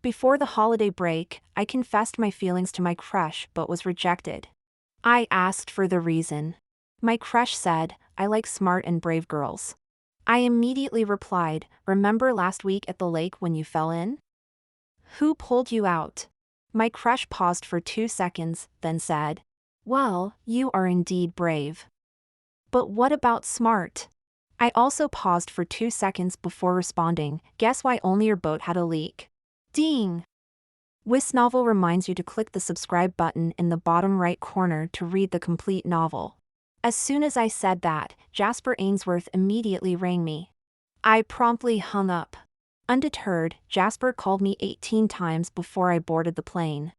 Before the holiday break, I confessed my feelings to my crush but was rejected. I asked for the reason. My crush said, "I like smart and brave girls." I immediately replied, "Remember last week at the lake when you fell in? Who pulled you out?" My crush paused for 2 seconds, then said, "Well, you are indeed brave. But what about smart?" I also paused for 2 seconds before responding, "Guess why only your boat had a leak?" Ding! This novel reminds you to click the subscribe button in the bottom right corner to read the complete novel. As soon as I said that, Jasper Ainsworth immediately rang me. I promptly hung up. Undeterred, Jasper called me 18 times before I boarded the plane.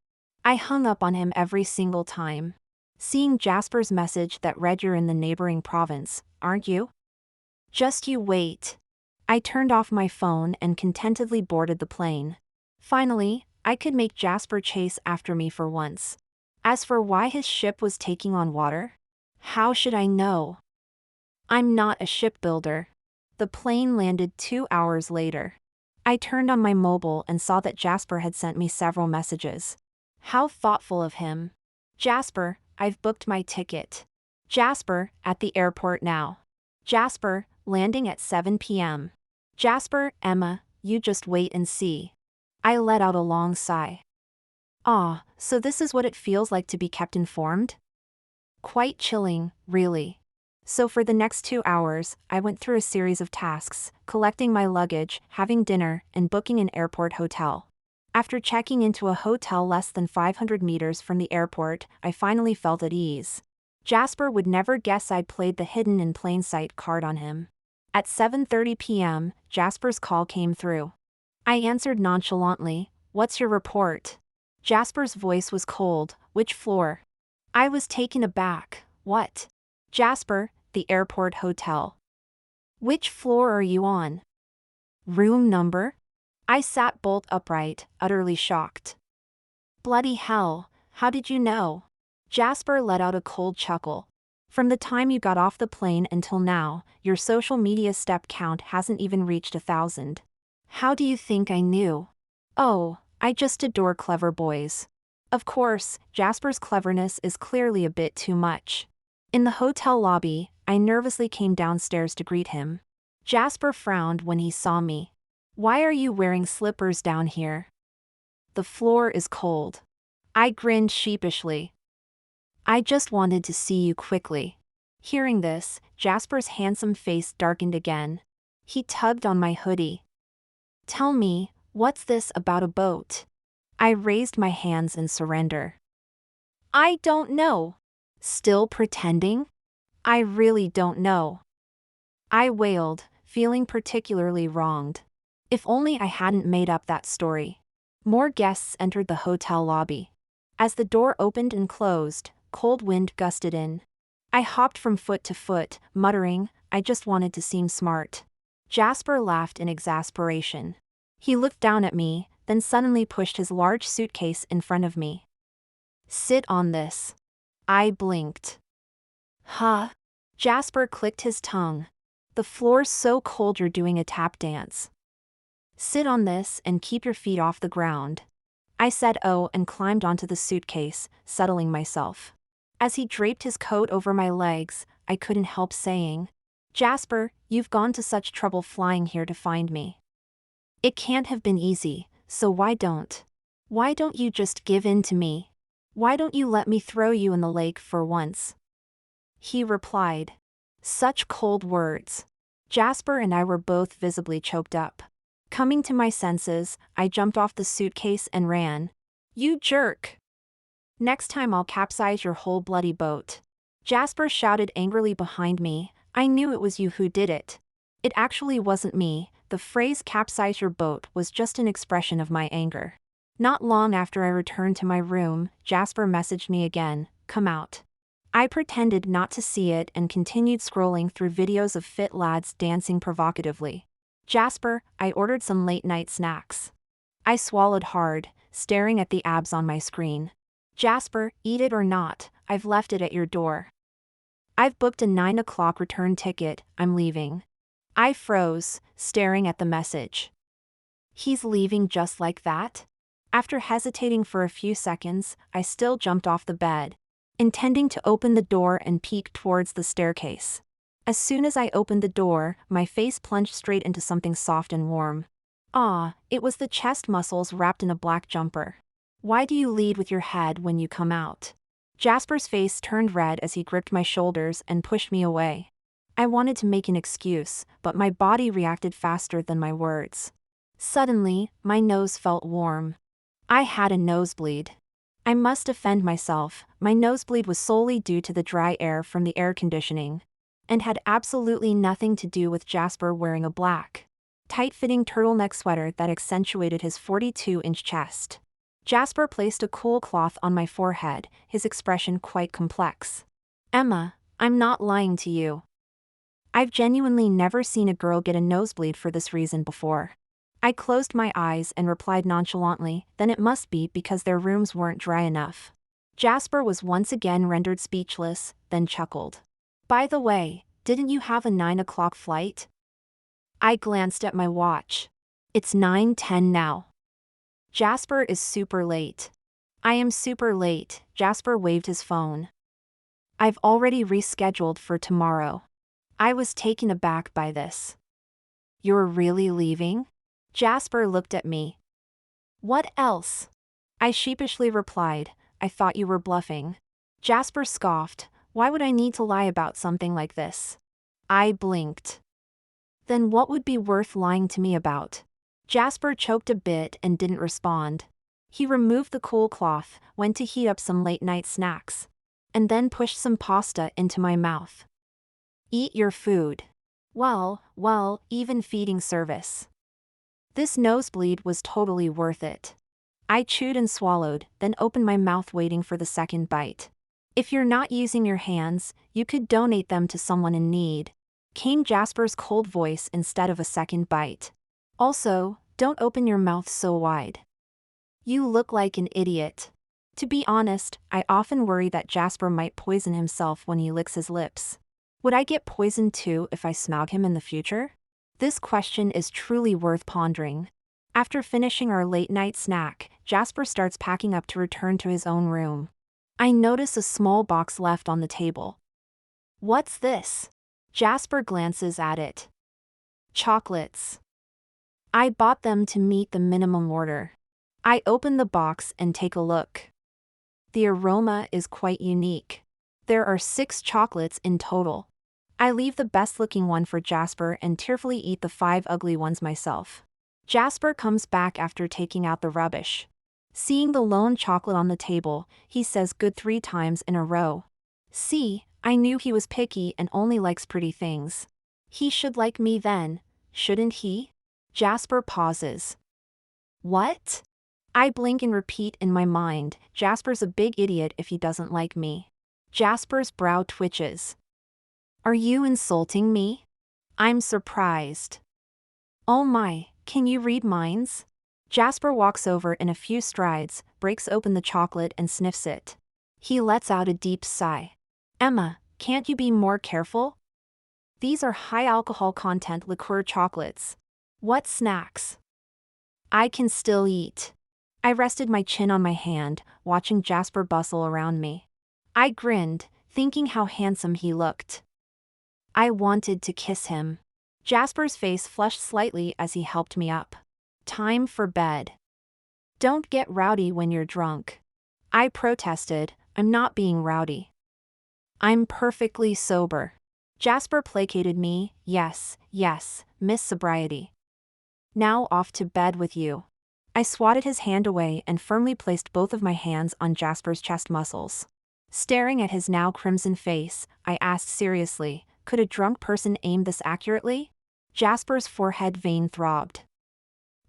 I hung up on him every single time. Seeing Jasper's message that read, "You're in the neighboring province, aren't you? Just you wait." I turned off my phone and contentedly boarded the plane. Finally, I could make Jasper chase after me for once. As for why his ship was taking on water, how should I know? I'm not a shipbuilder. The plane landed 2 hours later. I turned on my mobile and saw that Jasper had sent me several messages. How thoughtful of him. Jasper, I've booked my ticket. Jasper, at the airport now. Jasper, landing at 7 p.m. Jasper, Emma, you just wait and see. I let out a long sigh. Ah, so this is what it feels like to be kept informed? Quite chilling, really. So for the next 2 hours, I went through a series of tasks, collecting my luggage, having dinner, and booking an airport hotel. After checking into a hotel less than 500 meters from the airport, I finally felt at ease. Jasper would never guess I'd played the hidden in plain sight card on him. At 7:30 p.m., Jasper's call came through. I answered nonchalantly, "What's your report?" Jasper's voice was cold. "Which floor?" I was taken aback. "What?" "Jasper, the airport hotel." "Which floor are you on?" "Room number?" I sat bolt upright, utterly shocked. "Bloody hell, how did you know?" Jasper let out a cold chuckle. "From the time you got off the plane until now, your social media step count hasn't even reached 1,000. How do you think I knew?" "Oh, I just adore clever boys." Of course, Jasper's cleverness is clearly a bit too much. In the hotel lobby, I nervously came downstairs to greet him. Jasper frowned when he saw me. "Why are you wearing slippers down here?" "The floor is cold." I grinned sheepishly. "I just wanted to see you quickly." Hearing this, Jasper's handsome face darkened again. He tugged on my hoodie. "Tell me, what's this about a boat?" I raised my hands in surrender. "I don't know." "Still pretending?" "I really don't know." I wailed, feeling particularly wronged. If only I hadn't made up that story. More guests entered the hotel lobby. As the door opened and closed, cold wind gusted in. I hopped from foot to foot, muttering, "I just wanted to seem smart." Jasper laughed in exasperation. He looked down at me, then suddenly pushed his large suitcase in front of me. "Sit on this." I blinked. "Huh?" Jasper clicked his tongue. "The floor's so cold you're doing a tap dance." "Sit on this and keep your feet off the ground." I said oh and climbed onto the suitcase, settling myself. As he draped his coat over my legs, I couldn't help saying, "Jasper, you've gone to such trouble flying here to find me. It can't have been easy, so why don't you just give in to me? Why don't you let me throw you in the lake for once?" He replied. Such cold words. Jasper and I were both visibly choked up. Coming to my senses, I jumped off the suitcase and ran. "You jerk! Next time I'll capsize your whole bloody boat." Jasper shouted angrily behind me. "I knew it was you who did it." It actually wasn't me. The phrase "capsize your boat" was just an expression of my anger. Not long after I returned to my room, Jasper messaged me again, "Come out." I pretended not to see it and continued scrolling through videos of fit lads dancing provocatively. "Jasper, I ordered some late-night snacks." I swallowed hard, staring at the abs on my screen. "Jasper, eat it or not, I've left it at your door." "I've booked a 9 o'clock return ticket, I'm leaving." I froze, staring at the message. He's leaving just like that? After hesitating for a few seconds, I still jumped off the bed, intending to open the door and peek towards the staircase. As soon as I opened the door, my face plunged straight into something soft and warm. It was the chest muscles wrapped in a black jumper. Why do you lead with your head when you come out? Jasper's face turned red as he gripped my shoulders and pushed me away. I wanted to make an excuse, but my body reacted faster than my words. Suddenly, my nose felt warm. I had a nosebleed. I must defend myself, my nosebleed was solely due to the dry air from the air conditioning, and had absolutely nothing to do with Jasper wearing a black, tight-fitting turtleneck sweater that accentuated his 42-inch chest. Jasper placed a cool cloth on my forehead, his expression quite complex. Emma, I'm not lying to you. I've genuinely never seen a girl get a nosebleed for this reason before. I closed my eyes and replied nonchalantly, then it must be because their rooms weren't dry enough. Jasper was once again rendered speechless, then chuckled. By the way, didn't you have a 9 o'clock flight? I glanced at my watch. It's 9:10 now. Jasper is super late. I am super late, Jasper waved his phone. I've already rescheduled for tomorrow. I was taken aback by this. You're really leaving? Jasper looked at me. What else? I sheepishly replied, I thought you were bluffing. Jasper scoffed, why would I need to lie about something like this? I blinked. Then what would be worth lying to me about? Jasper choked a bit and didn't respond. He removed the cool cloth, went to heat up some late-night snacks, and then pushed some pasta into my mouth. Eat your food. Well, even feeding service. This nosebleed was totally worth it. I chewed and swallowed, then opened my mouth waiting for the second bite. If you're not using your hands, you could donate them to someone in need, came Jasper's cold voice instead of a second bite. Also, don't open your mouth so wide. You look like an idiot. To be honest, I often worry that Jasper might poison himself when he licks his lips. Would I get poisoned too if I smog him in the future? This question is truly worth pondering. After finishing our late-night snack, Jasper starts packing up to return to his own room. I notice a small box left on the table. What's this? Jasper glances at it. Chocolates. I bought them to meet the minimum order. I open the box and take a look. The aroma is quite unique. There are 6 chocolates in total. I leave the best-looking one for Jasper and tearfully eat the 5 ugly ones myself. Jasper comes back after taking out the rubbish. Seeing the lone chocolate on the table, he says good 3 times in a row. See, I knew he was picky and only likes pretty things. He should like me then, shouldn't he? Jasper pauses. What? I blink and repeat in my mind, Jasper's a big idiot if he doesn't like me. Jasper's brow twitches. Are you insulting me? I'm surprised. Oh my, can you read minds? Jasper walks over in a few strides, breaks open the chocolate and sniffs it. He lets out a deep sigh. Emma, can't you be more careful? These are high-alcohol content liqueur chocolates. What snacks? I can still eat. I rested my chin on my hand, watching Jasper bustle around me. I grinned, thinking how handsome he looked. I wanted to kiss him. Jasper's face flushed slightly as he helped me up. Time for bed. Don't get rowdy when you're drunk. I protested, I'm not being rowdy. I'm perfectly sober. Jasper placated me, yes, Miss Sobriety. Now off to bed with you. I swatted his hand away and firmly placed both of my hands on Jasper's chest muscles. Staring at his now crimson face, I asked seriously, could a drunk person aim this accurately? Jasper's forehead vein throbbed.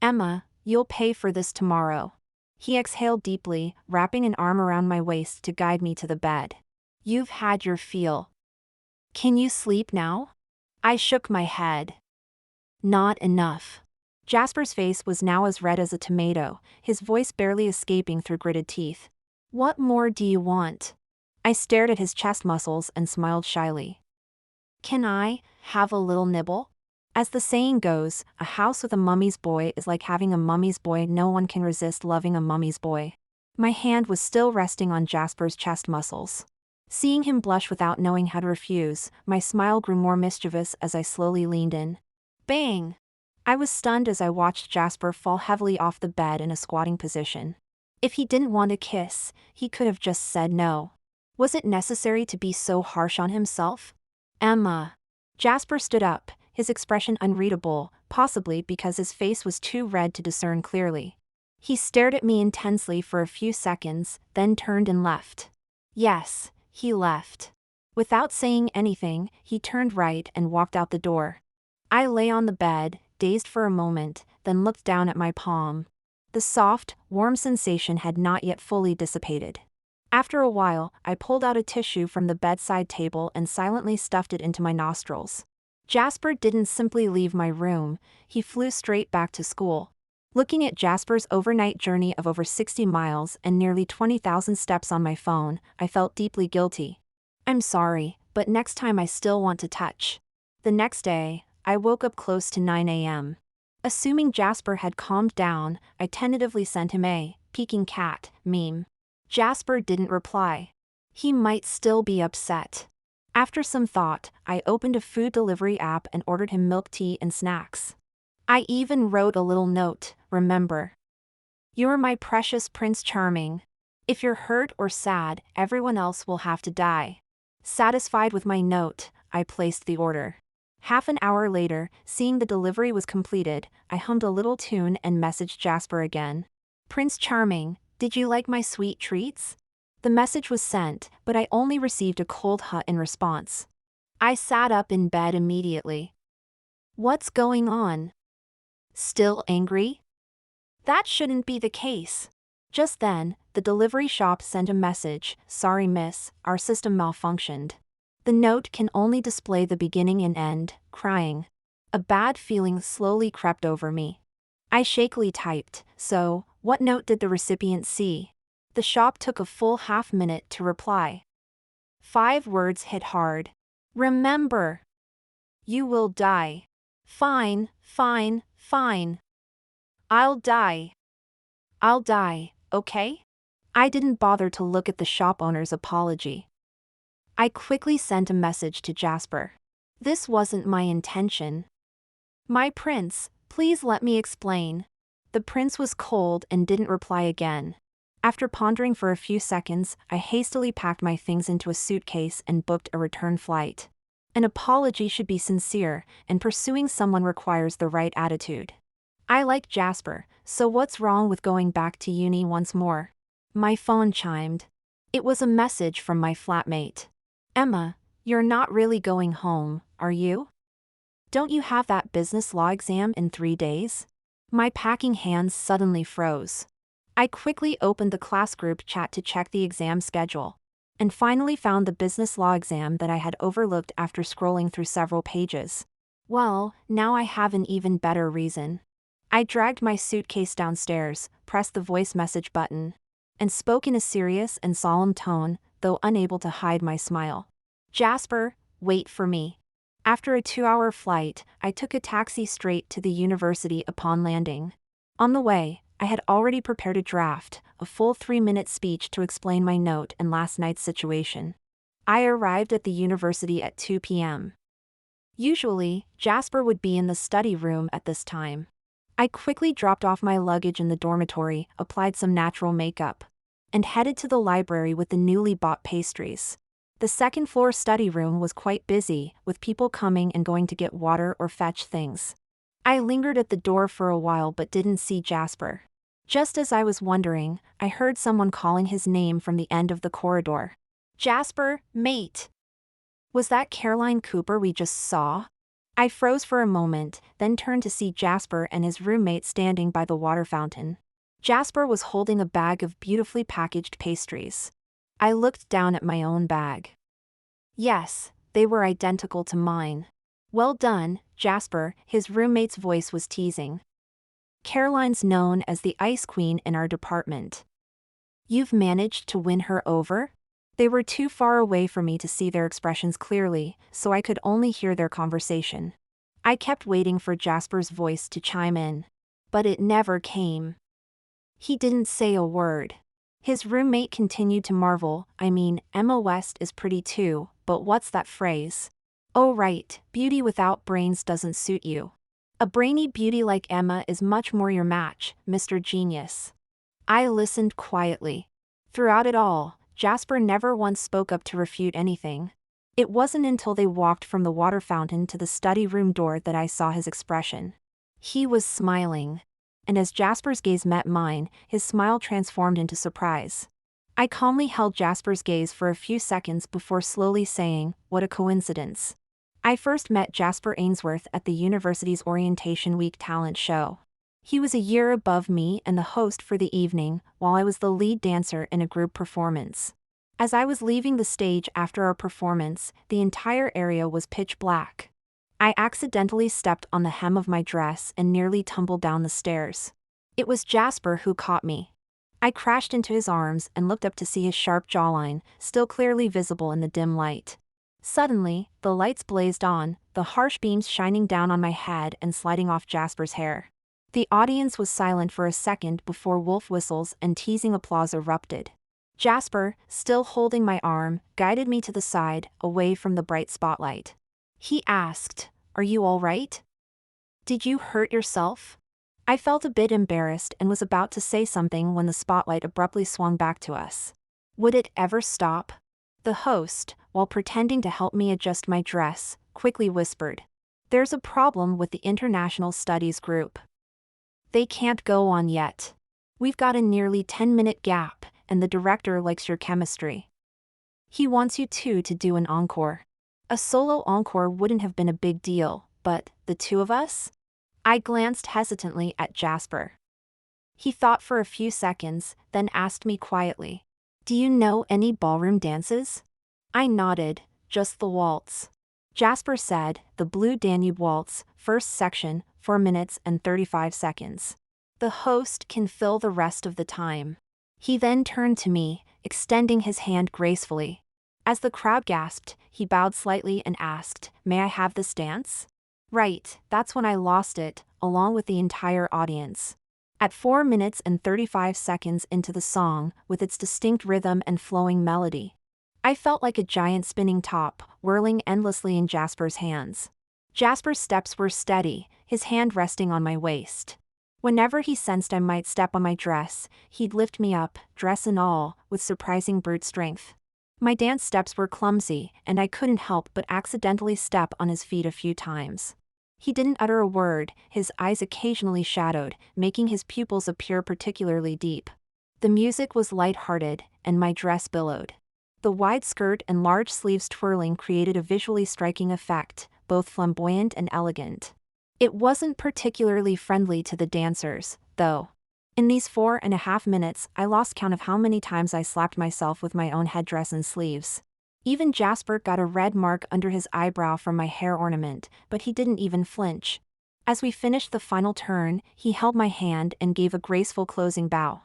Emma, you'll pay for this tomorrow. He exhaled deeply, wrapping an arm around my waist to guide me to the bed. You've had your fill. Can you sleep now? I shook my head. Not enough. Jasper's face was now as red as a tomato, his voice barely escaping through gritted teeth. What more do you want? I stared at his chest muscles and smiled shyly. Can I have a little nibble? As the saying goes, a house with a mummy's boy is like having a mummy's boy. No one can resist loving a mummy's boy. My hand was still resting on Jasper's chest muscles. Seeing him blush without knowing how to refuse, my smile grew more mischievous as I slowly leaned in. Bang! I was stunned as I watched Jasper fall heavily off the bed in a squatting position. If he didn't want a kiss, he could have just said no. Was it necessary to be so harsh on himself? Emma. Jasper stood up, his expression unreadable, possibly because his face was too red to discern clearly. He stared at me intensely for a few seconds, then turned and left. Yes, he left. Without saying anything, he turned right and walked out the door. I lay on the bed, dazed for a moment, then looked down at my palm. The soft, warm sensation had not yet fully dissipated. After a while, I pulled out a tissue from the bedside table and silently stuffed it into my nostrils. Jasper didn't simply leave my room, he flew straight back to school. Looking at Jasper's overnight journey of over 60 miles and nearly 20,000 steps on my phone, I felt deeply guilty. I'm sorry, but next time I still want to touch. The next day, I woke up close to 9 a.m. Assuming Jasper had calmed down, I tentatively sent him a peeking cat meme. Jasper didn't reply. He might still be upset. After some thought, I opened a food delivery app and ordered him milk tea and snacks. I even wrote a little note, remember. You're my precious Prince Charming. If you're hurt or sad, everyone else will have to die. Satisfied with my note, I placed the order. Half an hour later, seeing the delivery was completed, I hummed a little tune and messaged Jasper again. Prince Charming, did you like my sweet treats? The message was sent, but I only received a cold hut in response. I sat up in bed immediately. What's going on? Still angry? That shouldn't be the case. Just then, the delivery shop sent a message, sorry miss, our system malfunctioned. The note can only display the beginning and end, crying. A bad feeling slowly crept over me. I shakily typed, so, what note did the recipient see? The shop took a full half-minute to reply. 5 words hit hard. Remember. You will die. Fine, fine, fine. I'll die. I'll die, okay? I didn't bother to look at the shop owner's apology. I quickly sent a message to Jasper. This wasn't my intention. My prince, please let me explain. The prince was cold and didn't reply again. After pondering for a few seconds, I hastily packed my things into a suitcase and booked a return flight. An apology should be sincere, and pursuing someone requires the right attitude. I like Jasper, so what's wrong with going back to uni once more? My phone chimed. It was a message from my flatmate. Emma, you're not really going home, are you? Don't you have that business law exam in 3 days? My packing hands suddenly froze. I quickly opened the class group chat to check the exam schedule, and finally found the business law exam that I had overlooked after scrolling through several pages. Well, now I have an even better reason. I dragged my suitcase downstairs, pressed the voice message button, and spoke in a serious and solemn tone, though unable to hide my smile. Jasper, wait for me. After a 2-hour flight, I took a taxi straight to the university upon landing. On the way, I had already prepared a draft, a full 3-minute speech to explain my note and last night's situation. I arrived at the university at 2 p.m. Usually, Jasper would be in the study room at this time. I quickly dropped off my luggage in the dormitory, applied some natural makeup, and headed to the library with the newly bought pastries. The second-floor study room was quite busy, with people coming and going to get water or fetch things. I lingered at the door for a while but didn't see Jasper. Just as I was wondering, I heard someone calling his name from the end of the corridor. Jasper, mate! Was that Caroline Cooper we just saw? I froze for a moment, then turned to see Jasper and his roommate standing by the water fountain. Jasper was holding a bag of beautifully packaged pastries. I looked down at my own bag. Yes, they were identical to mine. Well done, Jasper, his roommate's voice was teasing. Caroline's known as the ice queen in our department. You've managed to win her over? They were too far away for me to see their expressions clearly, so I could only hear their conversation. I kept waiting for Jasper's voice to chime in. But it never came. He didn't say a word. His roommate continued to marvel. I mean, Emma West is pretty too, but what's that phrase? Oh right, beauty without brains doesn't suit you. A brainy beauty like Emma is much more your match, Mr. Genius. I listened quietly. Throughout it all, Jasper never once spoke up to refute anything. It wasn't until they walked from the water fountain to the study room door that I saw his expression. He was smiling. And as Jasper's gaze met mine, his smile transformed into surprise. I calmly held Jasper's gaze for a few seconds before slowly saying, "What a coincidence." I first met Jasper Ainsworth at the university's Orientation Week talent show. He was a year above me and the host for the evening, while I was the lead dancer in a group performance. As I was leaving the stage after our performance, the entire area was pitch black. I accidentally stepped on the hem of my dress and nearly tumbled down the stairs. It was Jasper who caught me. I crashed into his arms and looked up to see his sharp jawline, still clearly visible in the dim light. Suddenly, the lights blazed on, the harsh beams shining down on my head and sliding off Jasper's hair. The audience was silent for a second before wolf whistles and teasing applause erupted. Jasper, still holding my arm, guided me to the side, away from the bright spotlight. He asked, "Are you all right? Did you hurt yourself?" I felt a bit embarrassed and was about to say something when the spotlight abruptly swung back to us. Would it ever stop? The host, while pretending to help me adjust my dress, quickly whispered, "There's a problem with the International Studies group. They can't go on yet. We've got a nearly 10-minute gap, and the director likes your chemistry. He wants you two to do an encore." A solo encore wouldn't have been a big deal, but the two of us? I glanced hesitantly at Jasper. He thought for a few seconds, then asked me quietly, "Do you know any ballroom dances?" I nodded, "Just the waltz." Jasper said, "The Blue Danube Waltz, first section, 4 minutes and 35 seconds. The host can fill the rest of the time." He then turned to me, extending his hand gracefully. As the crowd gasped, he bowed slightly and asked, "May I have this dance?" Right, that's when I lost it, along with the entire audience. At 4 minutes and 35 seconds into the song, with its distinct rhythm and flowing melody, I felt like a giant spinning top, whirling endlessly in Jasper's hands. Jasper's steps were steady, his hand resting on my waist. Whenever he sensed I might step on my dress, he'd lift me up, dress and all, with surprising brute strength. My dance steps were clumsy, and I couldn't help but accidentally step on his feet a few times. He didn't utter a word, his eyes occasionally shadowed, making his pupils appear particularly deep. The music was light-hearted, and my dress billowed. The wide skirt and large sleeves twirling created a visually striking effect, both flamboyant and elegant. It wasn't particularly friendly to the dancers, though. In these 4.5 minutes, I lost count of how many times I slapped myself with my own headdress and sleeves. Even Jasper got a red mark under his eyebrow from my hair ornament, but he didn't even flinch. As we finished the final turn, he held my hand and gave a graceful closing bow.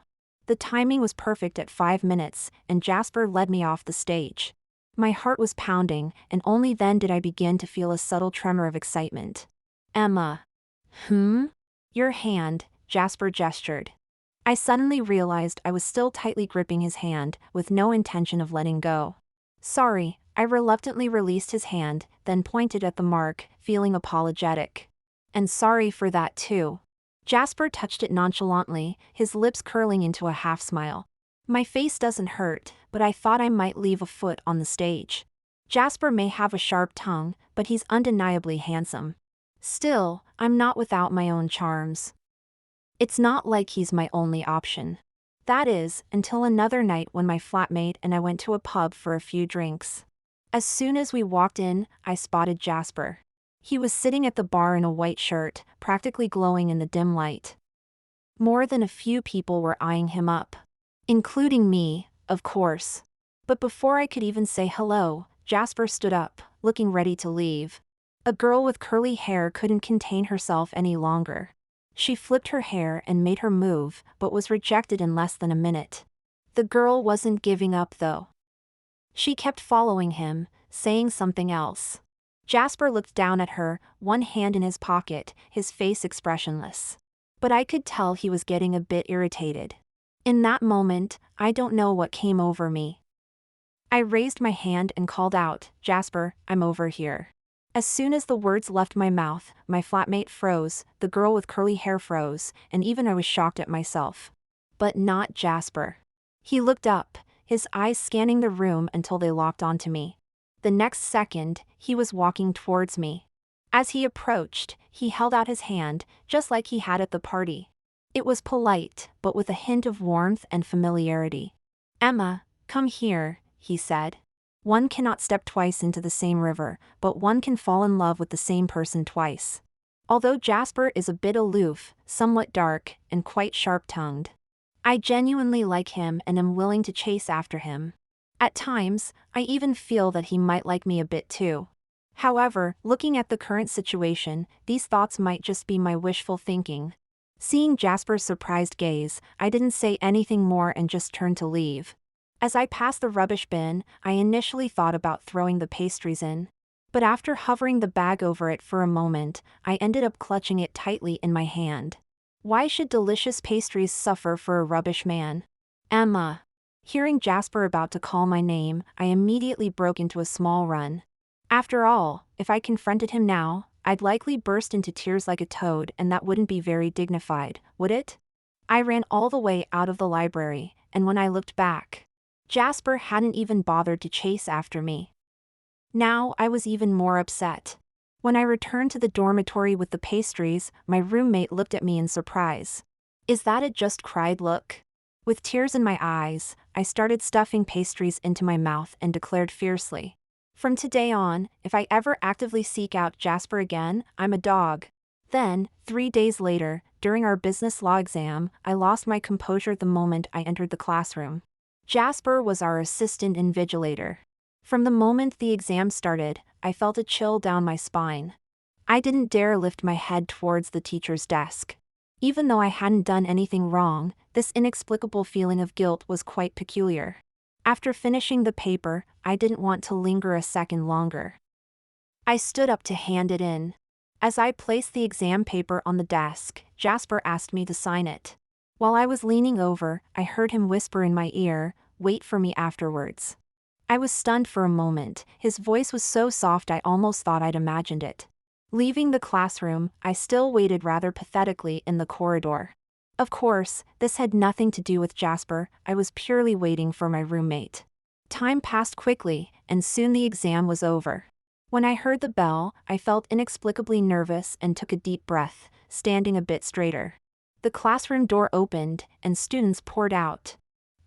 The timing was perfect at 5 minutes, and Jasper led me off the stage. My heart was pounding, and only then did I begin to feel a subtle tremor of excitement. "Emma." Your hand," Jasper gestured. I suddenly realized I was still tightly gripping his hand, with no intention of letting go. "Sorry," I reluctantly released his hand, then pointed at the mark, feeling apologetic. "And sorry for that too." Jasper touched it nonchalantly, his lips curling into a half-smile. "My face doesn't hurt, but I thought I might leave a foot on the stage." Jasper may have a sharp tongue, but he's undeniably handsome. Still, I'm not without my own charms. It's not like he's my only option. That is, until another night when my flatmate and I went to a pub for a few drinks. As soon as we walked in, I spotted Jasper. He was sitting at the bar in a white shirt, practically glowing in the dim light. More than a few people were eyeing him up. Including me, of course. But before I could even say hello, Jasper stood up, looking ready to leave. A girl with curly hair couldn't contain herself any longer. She flipped her hair and made her move, but was rejected in less than a minute. The girl wasn't giving up though. She kept following him, saying something else. Jasper looked down at her, one hand in his pocket, his face expressionless. But I could tell he was getting a bit irritated. In that moment, I don't know what came over me. I raised my hand and called out, "Jasper, I'm over here." As soon as the words left my mouth, my flatmate froze, the girl with curly hair froze, and even I was shocked at myself. But not Jasper. He looked up, his eyes scanning the room until they locked onto me. The next second, he was walking towards me. As he approached, he held out his hand, just like he had at the party. It was polite, but with a hint of warmth and familiarity. "Emma, come here," he said. "One cannot step twice into the same river, but one can fall in love with the same person twice." Although Jasper is a bit aloof, somewhat dark, and quite sharp-tongued, I genuinely like him and am willing to chase after him. At times, I even feel that he might like me a bit too. However, looking at the current situation, these thoughts might just be my wishful thinking. Seeing Jasper's surprised gaze, I didn't say anything more and just turned to leave. As I passed the rubbish bin, I initially thought about throwing the pastries in. But after hovering the bag over it for a moment, I ended up clutching it tightly in my hand. Why should delicious pastries suffer for a rubbish man? "Emma." Hearing Jasper about to call my name, I immediately broke into a small run. After all, if I confronted him now, I'd likely burst into tears like a toad, and that wouldn't be very dignified, would it? I ran all the way out of the library, and when I looked back, Jasper hadn't even bothered to chase after me. Now I was even more upset. When I returned to the dormitory with the pastries, my roommate looked at me in surprise. "Is that a just cried look?" With tears in my eyes, I started stuffing pastries into my mouth and declared fiercely, "From today on, if I ever actively seek out Jasper again, I'm a dog." Then, 3 days later, during our business law exam, I lost my composure the moment I entered the classroom. Jasper was our assistant invigilator. From the moment the exam started, I felt a chill down my spine. I didn't dare lift my head towards the teacher's desk. Even though I hadn't done anything wrong, this inexplicable feeling of guilt was quite peculiar. After finishing the paper, I didn't want to linger a second longer. I stood up to hand it in. As I placed the exam paper on the desk, Jasper asked me to sign it. While I was leaning over, I heard him whisper in my ear, "Wait for me afterwards." I was stunned for a moment. His voice was so soft I almost thought I'd imagined it. Leaving the classroom, I still waited rather pathetically in the corridor. Of course, this had nothing to do with Jasper, I was purely waiting for my roommate. Time passed quickly, and soon the exam was over. When I heard the bell, I felt inexplicably nervous and took a deep breath, standing a bit straighter. The classroom door opened, and students poured out.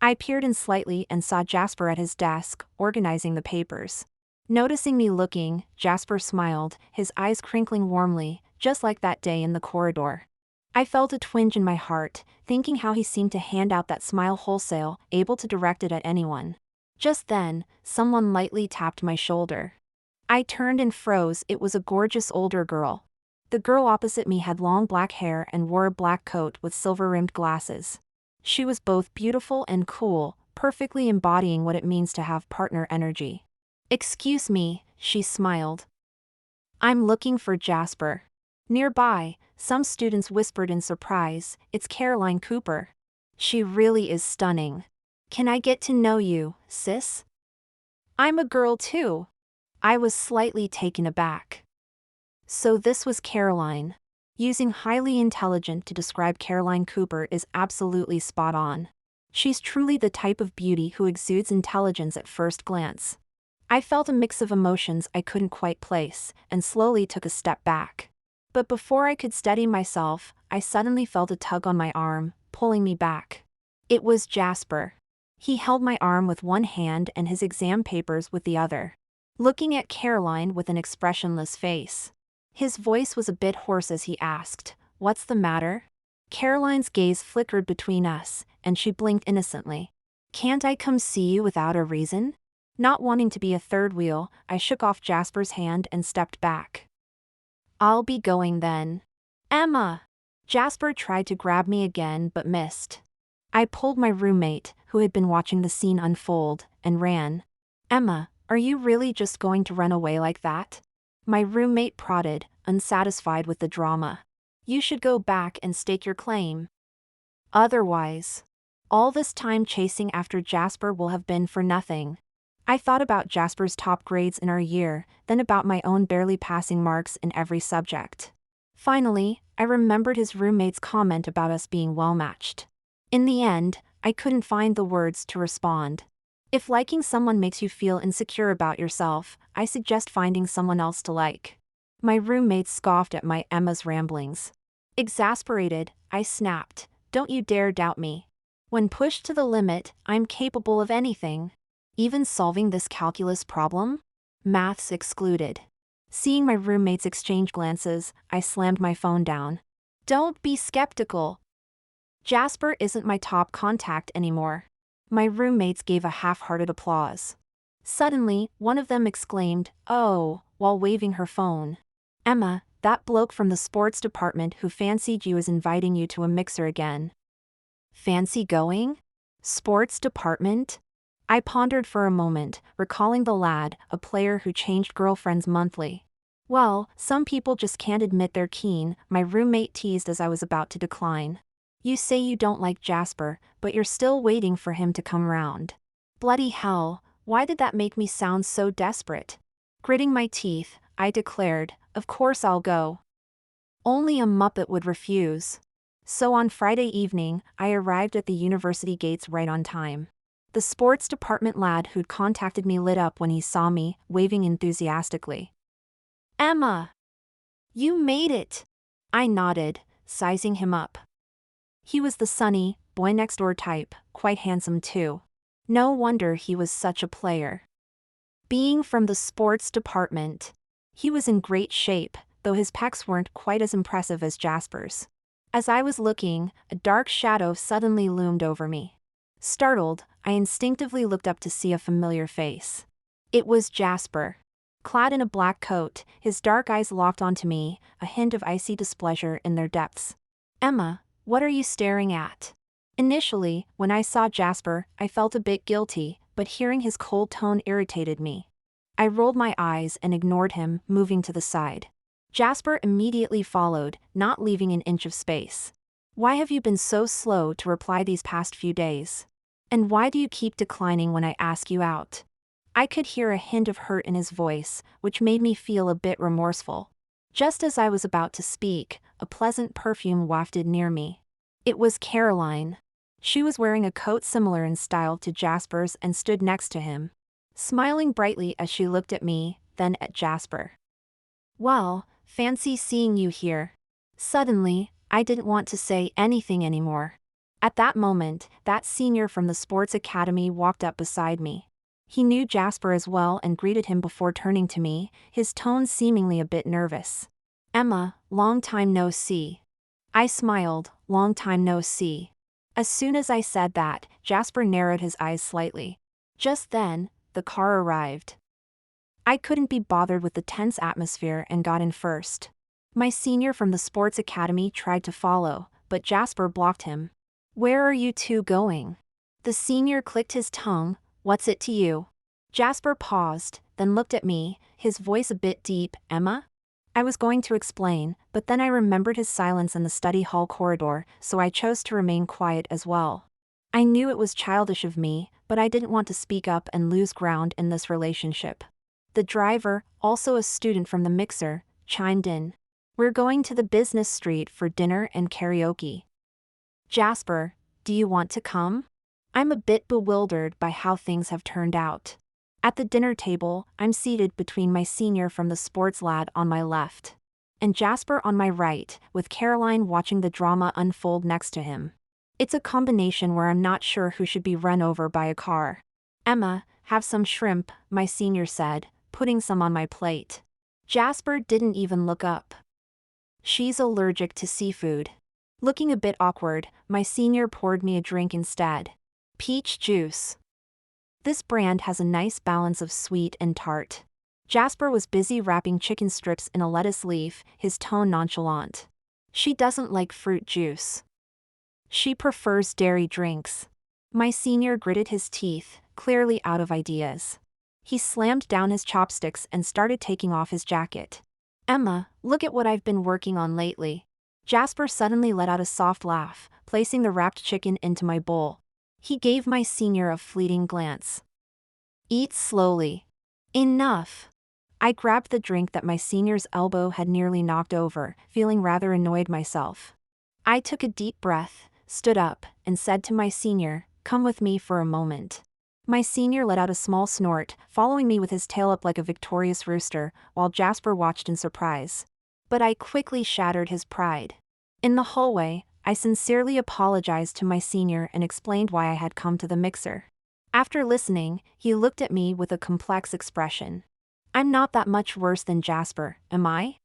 I peered in slightly and saw Jasper at his desk, organizing the papers. Noticing me looking, Jasper smiled, his eyes crinkling warmly, just like that day in the corridor. I felt a twinge in my heart, thinking how he seemed to hand out that smile wholesale, able to direct it at anyone. Just then, someone lightly tapped my shoulder. I turned and froze. It was a gorgeous older girl. The girl opposite me had long black hair and wore a black coat with silver-rimmed glasses. She was both beautiful and cool, perfectly embodying what it means to have partner energy. "Excuse me," she smiled. "I'm looking for Jasper." Nearby, some students whispered in surprise, "It's Caroline Cooper. She really is stunning. Can I get to know you, sis?" "I'm a girl too." I was slightly taken aback. So this was Caroline. Using highly intelligent to describe Caroline Cooper is absolutely spot on. She's truly the type of beauty who exudes intelligence at first glance. I felt a mix of emotions I couldn't quite place, and slowly took a step back. But before I could steady myself, I suddenly felt a tug on my arm, pulling me back. It was Jasper. He held my arm with one hand and his exam papers with the other, looking at Caroline with an expressionless face. His voice was a bit hoarse as he asked, "What's the matter?" Caroline's gaze flickered between us, and she blinked innocently. "Can't I come see you without a reason?" Not wanting to be a third wheel, I shook off Jasper's hand and stepped back. "I'll be going then." "Emma!" Jasper tried to grab me again but missed. I pulled my roommate, who had been watching the scene unfold, and ran. "Emma, are you really just going to run away like that?" My roommate prodded, unsatisfied with the drama. You should go back and stake your claim. Otherwise, all this time chasing after Jasper will have been for nothing. I thought about Jasper's top grades in our year, then about my own barely passing marks in every subject. Finally, I remembered his roommate's comment about us being well-matched. In the end, I couldn't find the words to respond. If liking someone makes you feel insecure about yourself, I suggest finding someone else to like. My roommate scoffed at my Emma's ramblings. Exasperated, I snapped, "Don't you dare doubt me. When pushed to the limit, I'm capable of anything. Even solving this calculus problem? Maths excluded." Seeing my roommates exchange glances, I slammed my phone down. Don't be skeptical. Jasper isn't my top contact anymore. My roommates gave a half-hearted applause. Suddenly, one of them exclaimed, "Oh," while waving her phone. "Emma, that bloke from the sports department who fancied you is inviting you to a mixer again." Fancy going? Sports department? I pondered for a moment, recalling the lad, a player who changed girlfriends monthly. Well, some people just can't admit they're keen, my roommate teased as I was about to decline. You say you don't like Jasper, but you're still waiting for him to come round. Bloody hell, why did that make me sound so desperate? Gritting my teeth, I declared, "Of course I'll go." Only a muppet would refuse. So on Friday evening, I arrived at the university gates right on time. The sports department lad who'd contacted me lit up when he saw me, waving enthusiastically. "Emma! You made it!" I nodded, sizing him up. He was the sunny, boy-next-door type, quite handsome too. No wonder he was such a player. Being from the sports department, he was in great shape, though his pecs weren't quite as impressive as Jasper's. As I was looking, a dark shadow suddenly loomed over me. Startled, I instinctively looked up to see a familiar face. It was Jasper. Clad in a black coat, his dark eyes locked onto me, a hint of icy displeasure in their depths. "Emma, what are you staring at?" Initially, when I saw Jasper, I felt a bit guilty, but hearing his cold tone irritated me. I rolled my eyes and ignored him, moving to the side. Jasper immediately followed, not leaving an inch of space. "Why have you been so slow to reply these past few days? And why do you keep declining when I ask you out?" I could hear a hint of hurt in his voice, which made me feel a bit remorseful. Just as I was about to speak, a pleasant perfume wafted near me. It was Caroline. She was wearing a coat similar in style to Jasper's and stood next to him, smiling brightly as she looked at me, then at Jasper. "Well, fancy seeing you here." Suddenly, I didn't want to say anything anymore. At that moment, that senior from the sports academy walked up beside me. He knew Jasper as well and greeted him before turning to me, his tone seemingly a bit nervous. "Emma, long time no see." I smiled, "Long time no see." As soon as I said that, Jasper narrowed his eyes slightly. Just then, the car arrived. I couldn't be bothered with the tense atmosphere and got in first. My senior from the sports academy tried to follow, but Jasper blocked him. "Where are you two going?" The senior clicked his tongue. "What's it to you?" Jasper paused, then looked at me, his voice a bit deep. "Emma?" I was going to explain, but then I remembered his silence in the study hall corridor, so I chose to remain quiet as well. I knew it was childish of me, but I didn't want to speak up and lose ground in this relationship. The driver, also a student from the mixer, chimed in. "We're going to the business street for dinner and karaoke." "Jasper, do you want to come?" I'm a bit bewildered by how things have turned out. At the dinner table, I'm seated between my senior from the sports lad on my left and Jasper on my right, with Caroline watching the drama unfold next to him. It's a combination where I'm not sure who should be run over by a car. "Emma, have some shrimp," my senior said, putting some on my plate. Jasper didn't even look up. "She's allergic to seafood." Looking a bit awkward, my senior poured me a drink instead. Peach juice. This brand has a nice balance of sweet and tart. Jasper was busy wrapping chicken strips in a lettuce leaf, his tone nonchalant. "She doesn't like fruit juice. She prefers dairy drinks." My senior gritted his teeth, clearly out of ideas. He slammed down his chopsticks and started taking off his jacket. Emma, look at what I've been working on lately. Jasper suddenly let out a soft laugh, placing the wrapped chicken into my bowl. He gave my senior a fleeting glance. Eat slowly. Enough. I grabbed the drink that my senior's elbow had nearly knocked over, feeling rather annoyed myself. I took a deep breath, stood up, and said to my senior, "Come with me for a moment." My senior let out a small snort, following me with his tail up like a victorious rooster, while Jasper watched in surprise. But I quickly shattered his pride. In the hallway, I sincerely apologized to my senior and explained why I had come to the mixer. After listening, he looked at me with a complex expression. I'm not that much worse than Jasper, am I?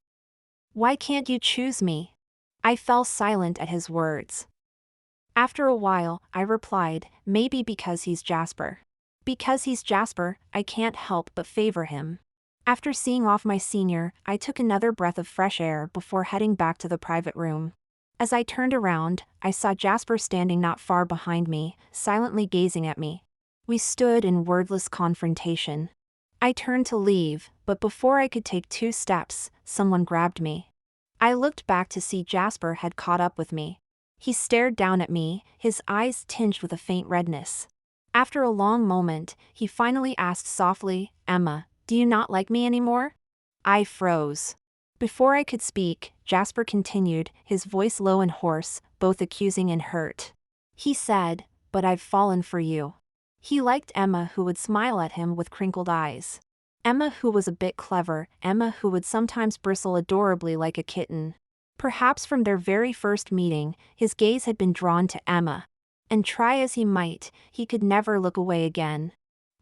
Why can't you choose me? I fell silent at his words. After a while, I replied, maybe because he's Jasper. Because he's Jasper, I can't help but favor him. After seeing off my senior, I took another breath of fresh air before heading back to the private room. As I turned around, I saw Jasper standing not far behind me, silently gazing at me. We stood in wordless confrontation. I turned to leave, but before I could take 2 steps, someone grabbed me. I looked back to see Jasper had caught up with me. He stared down at me, his eyes tinged with a faint redness. After a long moment, he finally asked softly, "Emma, do you not like me anymore?" I froze. Before I could speak, Jasper continued, his voice low and hoarse, both accusing and hurt. He said, "But I've fallen for you." He liked Emma, who would smile at him with crinkled eyes. Emma, who was a bit clever, Emma, who would sometimes bristle adorably like a kitten. Perhaps from their very first meeting, his gaze had been drawn to Emma. And try as he might, he could never look away again.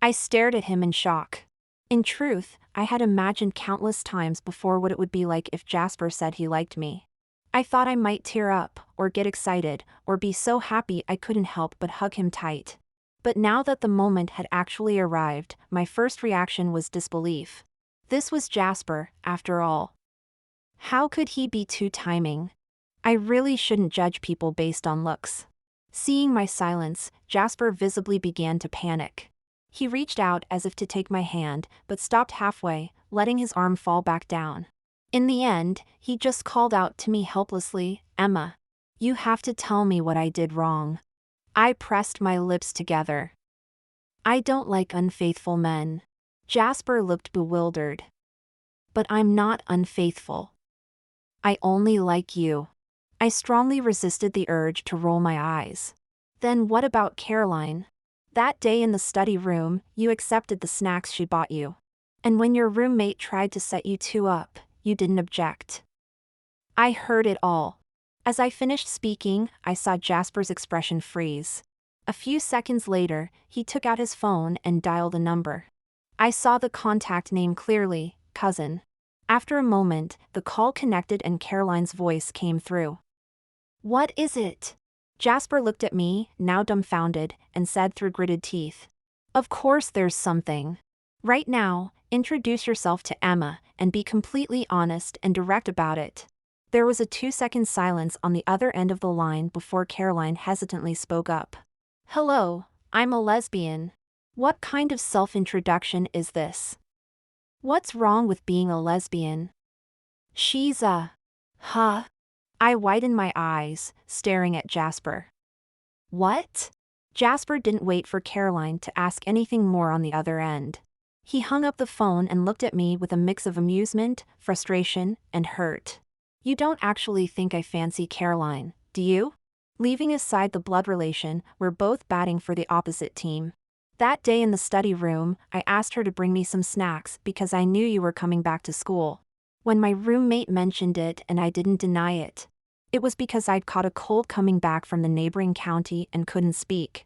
I stared at him in shock. In truth, I had imagined countless times before what it would be like if Jasper said he liked me. I thought I might tear up, or get excited, or be so happy I couldn't help but hug him tight. But now that the moment had actually arrived, my first reaction was disbelief. This was Jasper, after all. How could he be two-timing? I really shouldn't judge people based on looks. Seeing my silence, Jasper visibly began to panic. He reached out as if to take my hand, but stopped halfway, letting his arm fall back down. In the end, he just called out to me helplessly, "Emma, you have to tell me what I did wrong." I pressed my lips together. "I don't like unfaithful men." Jasper looked bewildered. "But I'm not unfaithful. I only like you." I strongly resisted the urge to roll my eyes. "Then what about Caroline? That day in the study room, you accepted the snacks she bought you. And when your roommate tried to set you two up, you didn't object." I heard it all. As I finished speaking, I saw Jasper's expression freeze. A few seconds later, he took out his phone and dialed a number. I saw the contact name clearly, Cousin. After a moment, the call connected and Caroline's voice came through. "What is it?" Jasper looked at me, now dumbfounded, and said through gritted teeth, "Of course there's something. Right now, introduce yourself to Emma, and be completely honest and direct about it." There was a 2-second silence on the other end of the line before Caroline hesitantly spoke up. "Hello, I'm a lesbian. What kind of self-introduction is this? What's wrong with being a lesbian?" "She's a..." "Huh?" I widened my eyes, staring at Jasper. "What?" Jasper didn't wait for Caroline to ask anything more on the other end. He hung up the phone and looked at me with a mix of amusement, frustration, and hurt. "You don't actually think I fancy Caroline, do you?" Leaving aside the blood relation, we're both batting for the opposite team. That day in the study room, I asked her to bring me some snacks because I knew you were coming back to school. When my roommate mentioned it and I didn't deny it, it was because I'd caught a cold coming back from the neighboring county and couldn't speak.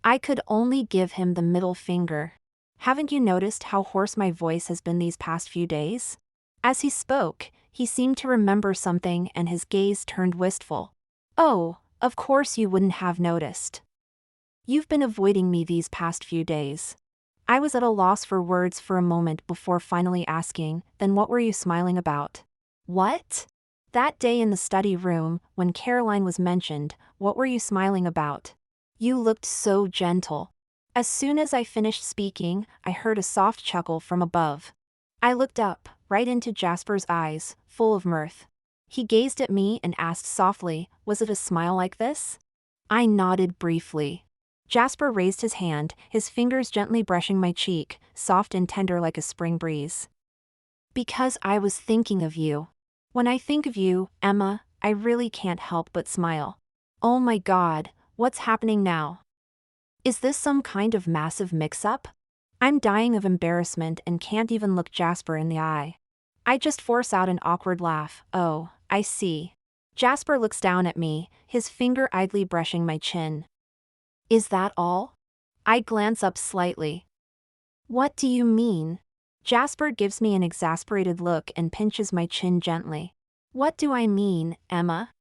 I could only give him the middle finger. "Haven't you noticed how hoarse my voice has been these past few days?" As he spoke, he seemed to remember something and his gaze turned wistful. "Oh, of course you wouldn't have noticed. You've been avoiding me these past few days." I was at a loss for words for a moment before finally asking, "Then what were you smiling about?" "What?" "That day in the study room, when Caroline was mentioned, what were you smiling about? You looked so gentle." As soon as I finished speaking, I heard a soft chuckle from above. I looked up, right into Jasper's eyes, full of mirth. He gazed at me and asked softly, "Was it a smile like this?" I nodded briefly. Jasper raised his hand, his fingers gently brushing my cheek, soft and tender like a spring breeze. "Because I was thinking of you. When I think of you, Emma, I really can't help but smile. Oh my God, what's happening now? Is this some kind of massive mix-up?" I'm dying of embarrassment and can't even look Jasper in the eye. I just force out an awkward laugh. "Oh, I see." Jasper looks down at me, his finger idly brushing my chin. "Is that all?" I glance up slightly. "What do you mean?" Jasper gives me an exasperated look and pinches my chin gently. "What do I mean, Emma?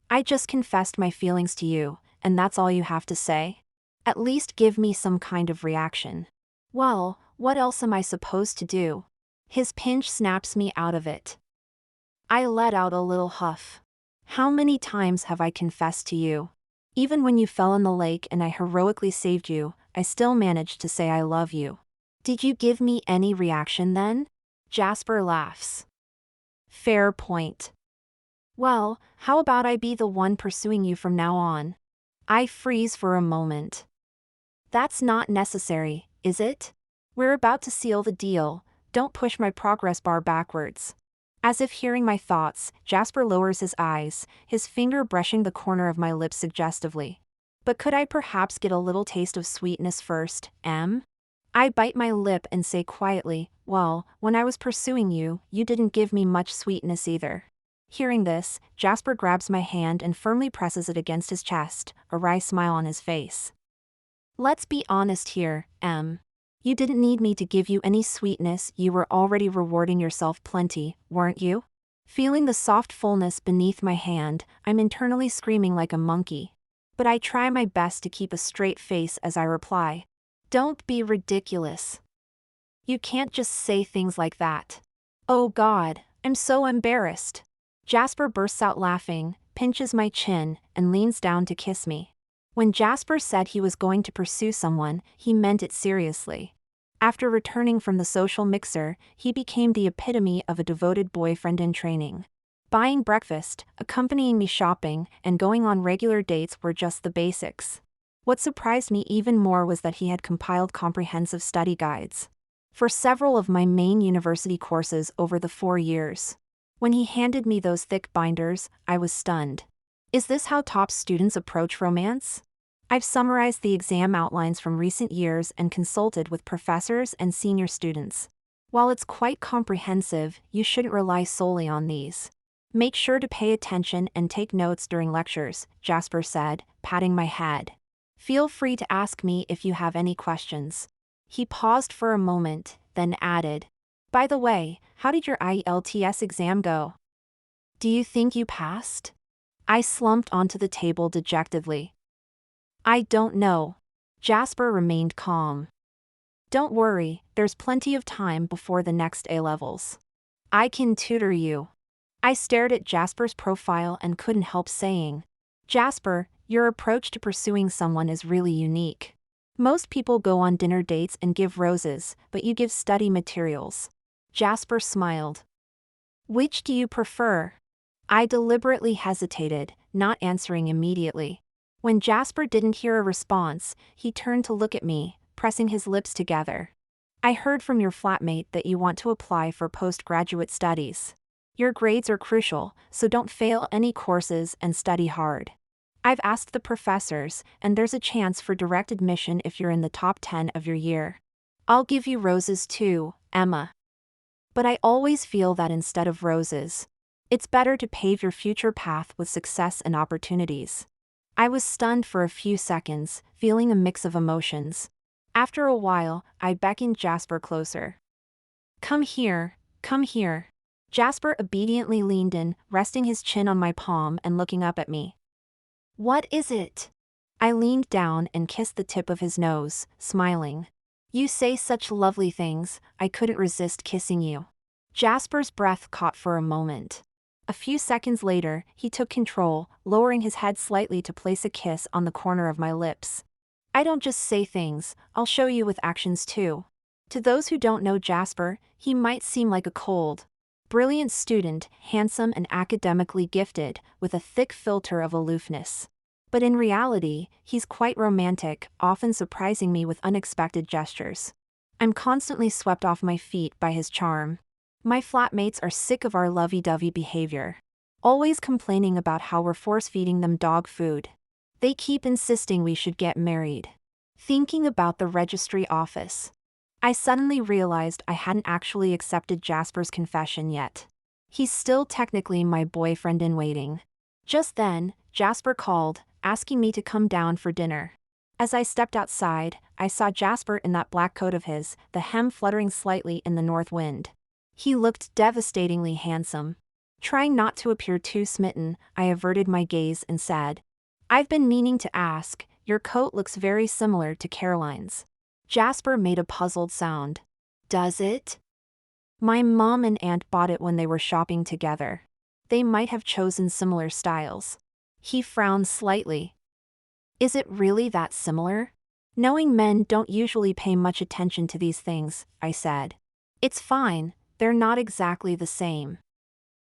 I just confessed my feelings to you, and that's all you have to say? At least give me some kind of reaction." "Well, what else am I supposed to do?" His pinch snaps me out of it. I let out a little huff. "How many times have I confessed to you? Even when you fell in the lake and I heroically saved you, I still managed to say I love you. Did you give me any reaction then?" Jasper laughs. "Fair point. Well, how about I be the one pursuing you from now on?" I freeze for a moment. "That's not necessary, is it? We're about to seal the deal, don't push my progress bar backwards." As if hearing my thoughts, Jasper lowers his eyes, his finger brushing the corner of my lips suggestively. "But could I perhaps get a little taste of sweetness first, Em?" I bite my lip and say quietly, "Well, when I was pursuing you, you didn't give me much sweetness either." Hearing this, Jasper grabs my hand and firmly presses it against his chest, a wry smile on his face. "Let's be honest here, Em. You didn't need me to give you any sweetness, you were already rewarding yourself plenty, weren't you?" Feeling the soft fullness beneath my hand, I'm internally screaming like a monkey. But I try my best to keep a straight face as I reply. "Don't be ridiculous. You can't just say things like that. Oh God, I'm so embarrassed." Jasper bursts out laughing, pinches my chin, and leans down to kiss me. When Jasper said he was going to pursue someone, he meant it seriously. After returning from the social mixer, he became the epitome of a devoted boyfriend in training. Buying breakfast, accompanying me shopping, and going on regular dates were just the basics. What surprised me even more was that he had compiled comprehensive study guides for several of my main university courses over the 4 years. When he handed me those thick binders, I was stunned. Is this how top students approach romance? I've summarized the exam outlines from recent years and consulted with professors and senior students. While it's quite comprehensive, you shouldn't rely solely on these. Make sure to pay attention and take notes during lectures, Jasper said, patting my head. Feel free to ask me if you have any questions. He paused for a moment, then added, "By the way, how did your IELTS exam go? Do you think you passed?" I slumped onto the table dejectedly. "I don't know." Jasper remained calm. "Don't worry, there's plenty of time before the next A-levels. I can tutor you." I stared at Jasper's profile and couldn't help saying, "Jasper, your approach to pursuing someone is really unique. Most people go on dinner dates and give roses, but you give study materials." Jasper smiled. "Which do you prefer?" I deliberately hesitated, not answering immediately. When Jasper didn't hear a response, he turned to look at me, pressing his lips together. "I heard from your flatmate that you want to apply for postgraduate studies. Your grades are crucial, so don't fail any courses and study hard. I've asked the professors, and there's a chance for direct admission if you're in the top 10 of your year. I'll give you roses too, Emma. But I always feel that instead of roses, it's better to pave your future path with success and opportunities." I was stunned for a few seconds, feeling a mix of emotions. After a while, I beckoned Jasper closer. Come here, come here." Jasper obediently leaned in, resting his chin on my palm and looking up at me. "What is it?" I leaned down and kissed the tip of his nose, smiling. "You say such lovely things, I couldn't resist kissing you." Jasper's breath caught for a moment. A few seconds later, he took control, lowering his head slightly to place a kiss on the corner of my lips. I don't just say things, I'll show you with actions too. To those who don't know Jasper, he might seem like a cold, brilliant student, handsome and academically gifted, with a thick filter of aloofness. But in reality, he's quite romantic, often surprising me with unexpected gestures. I'm constantly swept off my feet by his charm. My flatmates are sick of our lovey-dovey behavior, always complaining about how we're force-feeding them dog food. They keep insisting we should get married. Thinking about the registry office, I suddenly realized I hadn't actually accepted Jasper's confession yet. He's still technically my boyfriend in waiting. Just then, Jasper called, asking me to come down for dinner. As I stepped outside, I saw Jasper in that black coat of his, the hem fluttering slightly in the north wind. He looked devastatingly handsome. Trying not to appear too smitten, I averted my gaze and said, "I've been meaning to ask, your coat looks very similar to Caroline's." Jasper made a puzzled sound. "Does it? My mom and aunt bought it when they were shopping together. They might have chosen similar styles." He frowned slightly. "Is it really that similar?" Knowing men don't usually pay much attention to these things, I said. "It's fine, they're not exactly the same.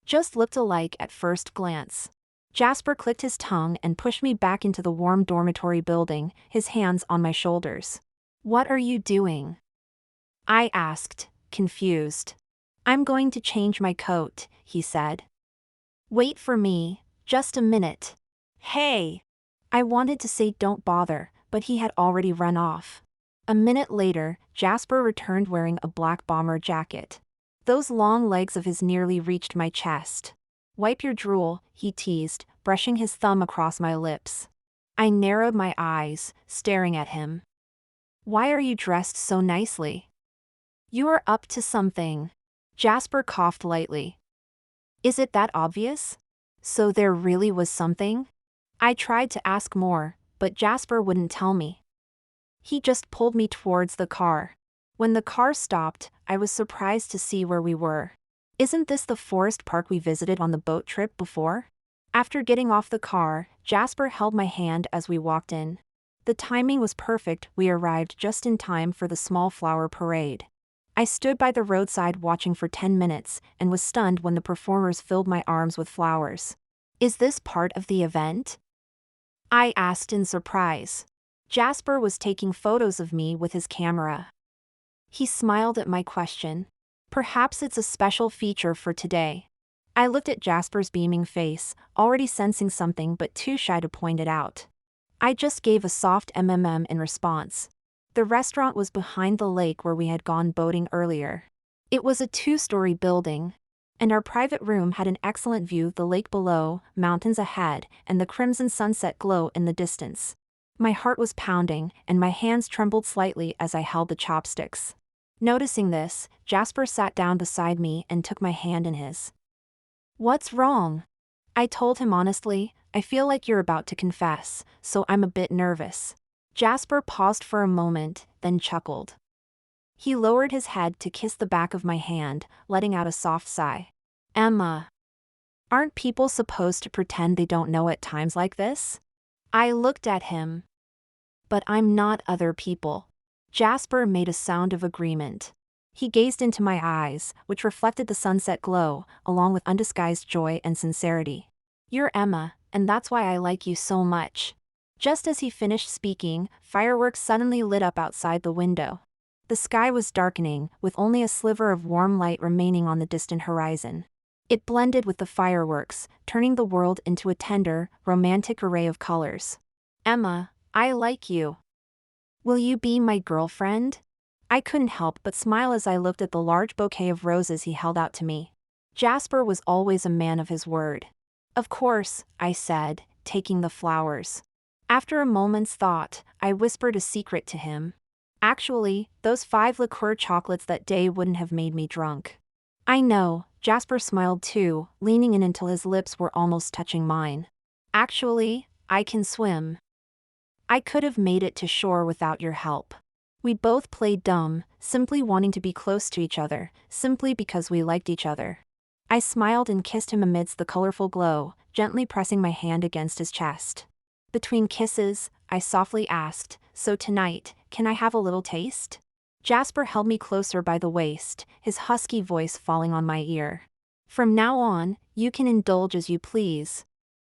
Just looked alike at first glance." Jasper clicked his tongue and pushed me back into the warm dormitory building, his hands on my shoulders. "What are you doing?" I asked, confused. "I'm going to change my coat," he said. "Wait for me, just a minute." "Hey!" I wanted to say don't bother, but he had already run off. A minute later, Jasper returned wearing a black bomber jacket. Those long legs of his nearly reached my chest. "Wipe your drool," he teased, brushing his thumb across my lips. I narrowed my eyes, staring at him. "Why are you dressed so nicely?" "You are up to something." Jasper coughed lightly. "Is it that obvious?" So there really was something? I tried to ask more, but Jasper wouldn't tell me. He just pulled me towards the car. When the car stopped, I was surprised to see where we were. "Isn't this the forest park we visited on the boat trip before?" After getting off the car, Jasper held my hand as we walked in. The timing was perfect, we arrived just in time for the small flower parade. I stood by the roadside watching for 10 minutes, and was stunned when the performers filled my arms with flowers. "Is this part of the event?" I asked in surprise. Jasper was taking photos of me with his camera. He smiled at my question. "Perhaps it's a special feature for today." I looked at Jasper's beaming face, already sensing something but too shy to point it out. I just gave a soft in response. The restaurant was behind the lake where we had gone boating earlier. It was a 2-story building, and our private room had an excellent view of the lake below, mountains ahead, and the crimson sunset glow in the distance. My heart was pounding, and my hands trembled slightly as I held the chopsticks. Noticing this, Jasper sat down beside me and took my hand in his. "What's wrong?" I told him honestly. "I feel like you're about to confess, so I'm a bit nervous." Jasper paused for a moment, then chuckled. He lowered his head to kiss the back of my hand, letting out a soft sigh. "Emma, aren't people supposed to pretend they don't know at times like this?" I looked at him. "But I'm not other people." Jasper made a sound of agreement. He gazed into my eyes, which reflected the sunset glow, along with undisguised joy and sincerity. "You're Emma, and that's why I like you so much." Just as he finished speaking, fireworks suddenly lit up outside the window. The sky was darkening, with only a sliver of warm light remaining on the distant horizon. It blended with the fireworks, turning the world into a tender, romantic array of colors. "Emma, I like you. Will you be my girlfriend?" I couldn't help but smile as I looked at the large bouquet of roses he held out to me. Jasper was always a man of his word. "Of course," I said, taking the flowers. After a moment's thought, I whispered a secret to him. "Actually, those 5 liqueur chocolates that day wouldn't have made me drunk." "I know," Jasper smiled too, leaning in until his lips were almost touching mine. "Actually, I can swim. I could have made it to shore without your help." We both played dumb, simply wanting to be close to each other, simply because we liked each other. I smiled and kissed him amidst the colorful glow, gently pressing my hand against his chest. Between kisses, I softly asked, so tonight, can I have a little taste? Jasper held me closer by the waist, his husky voice falling on my ear. From now on, you can indulge as you please.